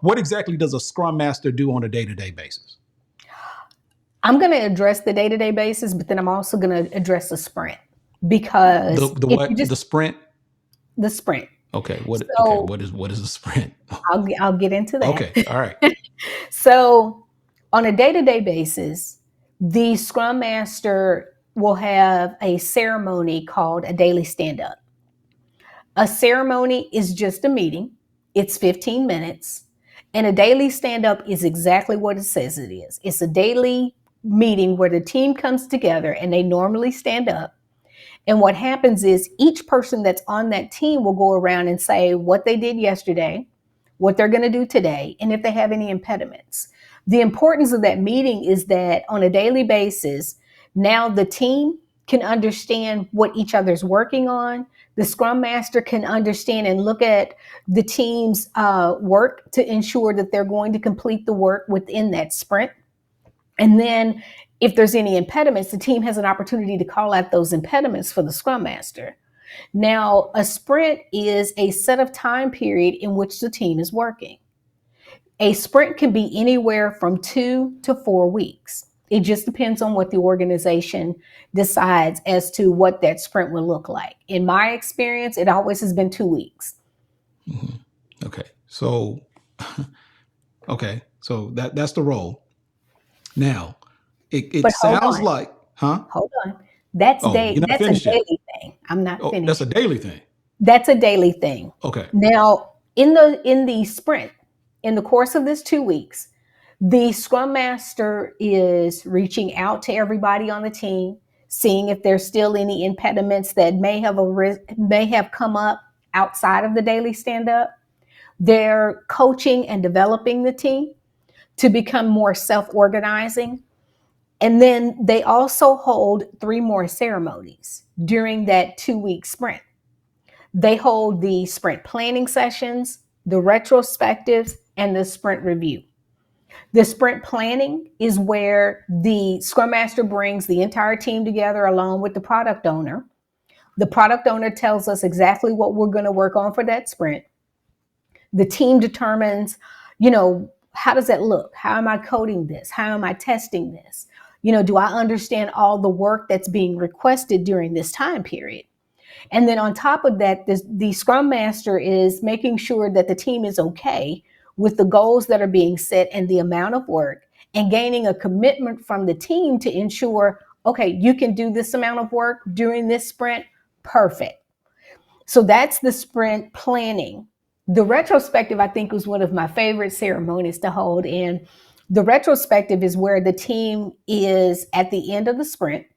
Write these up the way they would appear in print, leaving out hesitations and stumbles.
what exactly does a Scrum Master do on a day-to-day basis? I'm going to address the day-to-day basis, but then I'm also going to address the sprint, because The if what? you just The sprint? the sprint. Okay. So What is a sprint? I'll get into that. Okay. All right. So on a day-to-day basis, the Scrum Master will have a ceremony called a daily stand-up. A ceremony is just a meeting. It's 15 minutes. And a daily stand-up is exactly what it says it is. It's a daily meeting where the team comes together and they normally stand up. And what happens is each person that's on that team will go around and say what they did yesterday, what they're going to do today, and if they have any impediments. The importance of that meeting is that on a daily basis, now the team can understand what each other's working on. The Scrum Master can understand and look at the team's work to ensure that they're going to complete the work within that sprint. And then if there's any impediments, the team has an opportunity to call out those impediments for the Scrum Master. Now, a sprint is a set of time period in which the team is working. A sprint can be anywhere from 2 to 4 weeks. It just depends on what the organization decides as to what that sprint will look like. In my experience, it always has been 2 weeks. Mm-hmm. Okay. So, that's the role. Now, it sounds like, huh? Hold on. That's Oh, you're not that's a finished yet. daily thing. I'm not Oh, that's finished. a daily thing. That's a daily thing. Okay. Now, in the sprint, in the course of this 2 weeks, the Scrum Master is reaching out to everybody on the team, seeing if there's still any impediments that may have come up outside of the daily stand up. They're coaching and developing the team to become more self-organizing. And then they also hold 3 more ceremonies during that 2-week sprint. They hold the sprint planning sessions, the retrospectives, and the sprint review. The sprint planning is where the Scrum Master brings the entire team together along with the product owner. The product owner tells us exactly what we're going to work on for that sprint. The team determines, how does that look? How am I coding this? How am I testing this? Do I understand all the work that's being requested during this time period? And then on top of that, the Scrum Master is making sure that the team is okay with the goals that are being set and the amount of work, and gaining a commitment from the team to ensure, okay, you can do this amount of work during this sprint. Perfect. So that's the sprint planning. The retrospective, I think, was one of my favorite ceremonies to hold. And the retrospective is where the team is at the end of the sprint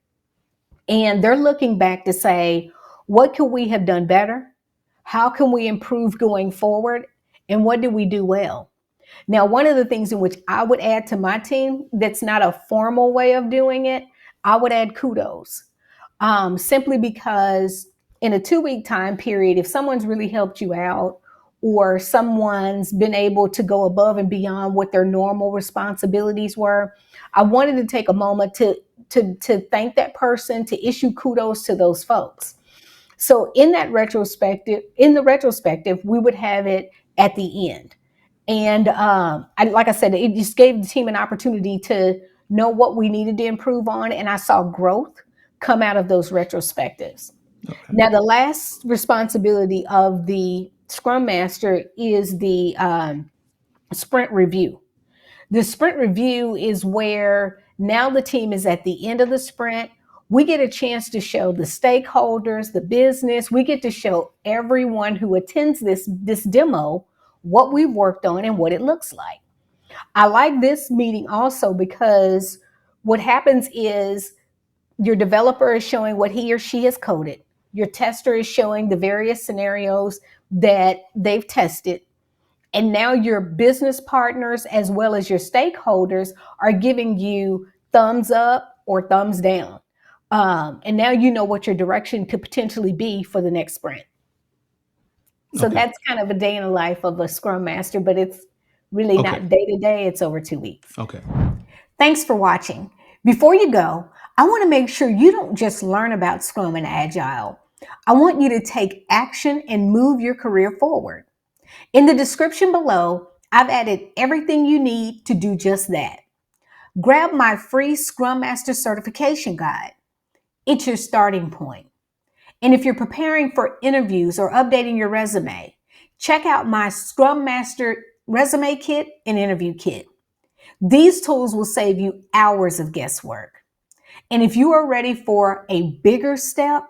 and they're looking back to say, what could we have done better? How can we improve going forward? And what did we do well? Now, one of the things in which I would add to my team that's not a formal way of doing it, I would add kudos. Simply because in a 2-week time period, if someone's really helped you out or someone's been able to go above and beyond what their normal responsibilities were, I wanted to take a moment to thank that person, to issue kudos to those folks. So in the retrospective, we would have it at the end. And like I said, it just gave the team an opportunity to know what we needed to improve on. And I saw growth come out of those retrospectives. Okay. Now, the last responsibility of the Scrum Master is the sprint review. The sprint review is where now the team is at the end of the sprint. We get a chance to show the stakeholders, the business. We get to show everyone who attends this demo what we've worked on and what it looks like. I like this meeting also because what happens is your developer is showing what he or she has coded. Your tester is showing the various scenarios that they've tested. And now your business partners, as well as your stakeholders, are giving you thumbs up or thumbs down. And now you know what your direction could potentially be for the next sprint. So that's kind of a day in the life of a Scrum Master, but it's really not day to day. It's over 2 weeks. Okay. Thanks for watching. Before you go, I want to make sure you don't just learn about Scrum and Agile. I want you to take action and move your career forward. In the description below, I've added everything you need to do just that. Grab my free Scrum Master certification guide. It's your starting point. And if you're preparing for interviews or updating your resume, check out my Scrum Master resume kit and interview kit. These tools will save you hours of guesswork. And if you are ready for a bigger step,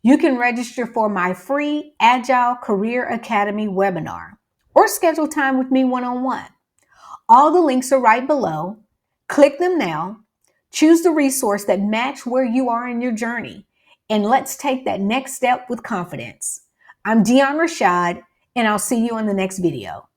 you can register for my free Agile Career Academy webinar or schedule time with me one-on-one. All the links are right below. Click them now. Choose the resource that matches where you are in your journey. And let's take that next step with confidence. I'm Dionne Rashad, and I'll see you in the next video.